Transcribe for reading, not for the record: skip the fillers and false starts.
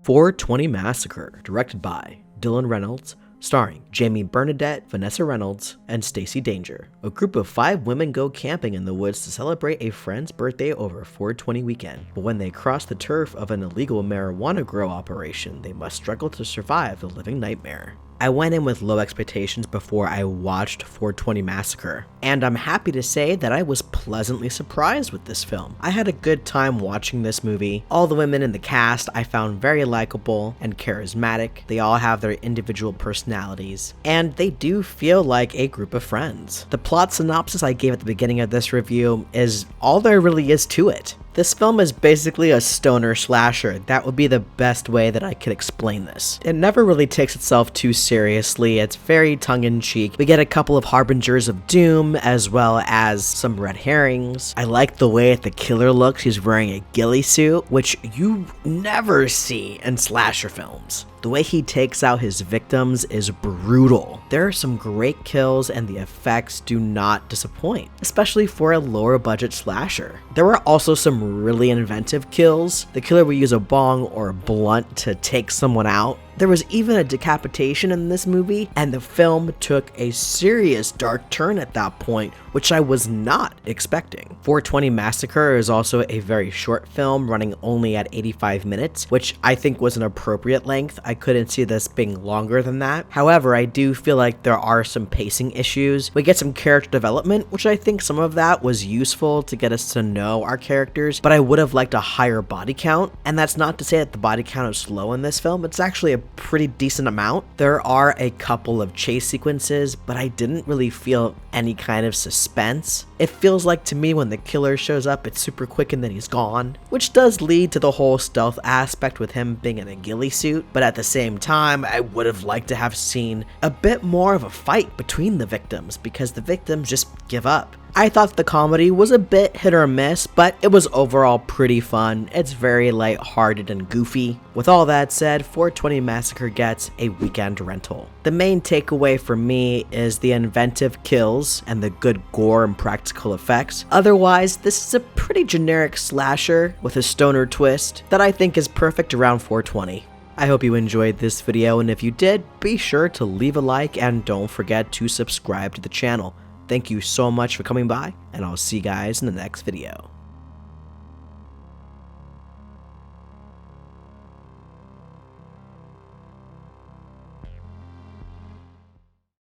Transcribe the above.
420 Massacre, directed by Reynolds, starring Bernadette, Vanessa Reynolds, and Stacey Danger. A group of 5 women go camping in the woods to celebrate a friend's birthday over 420 weekend. But when they cross the turf of an illegal marijuana grow operation, they must struggle to survive the living nightmare. I went in with low expectations before I watched 420 Massacre, and I'm happy to say that I was pleasantly surprised with this film. I had a good time watching this movie. All the women in the cast I found very likable and charismatic. They all have their individual personalities, and they do feel like a group of friends. The plot synopsis I gave at the beginning of this review is all there really is to it. This film is basically a stoner slasher. That would be the best way that I could explain this. It never really takes itself too seriously. It's very tongue-in-cheek. We get a couple of harbingers of doom as well as some red herrings. I like the way the killer looks. He's wearing a ghillie suit, which you never see in slasher films. The way he takes out his victims is brutal. There are some great kills and the effects do not disappoint, especially for a lower budget slasher. There were also some really inventive kills. The killer will use a bong or a blunt to take someone out. There was even a decapitation in this movie, and the film took a serious dark turn at that point, which I was not expecting. 420 Massacre is also a very short film, running only at 85 minutes, which I think was an appropriate length. I couldn't see this being longer than that. However, I do feel like there are some pacing issues. We get some character development, which I think some of that was useful to get us to know our characters, but I would have liked a higher body count, and that's not to say that the body count is slow in this film. It's actually a pretty decent amount. There are a couple of chase sequences, but I didn't really feel any kind of suspense. It feels like to me when the killer shows up, it's super quick and then he's gone, which does lead to the whole stealth aspect with him being in a ghillie suit, but at the same time, I would have liked to have seen a bit more of a fight between the victims because the victims just give up. I thought the comedy was a bit hit or miss, but it was overall pretty fun. It's very lighthearted and goofy. With all that said, 420 Massacre gets a weekend rental. The main takeaway for me is the inventive kills and the good gore and practical effects. Otherwise, this is a pretty generic slasher with a stoner twist that I think is perfect around 420. I hope you enjoyed this video, and if you did, be sure to leave a like and don't forget to subscribe to the channel. Thank you so much for coming by, and I'll see you guys in the next video.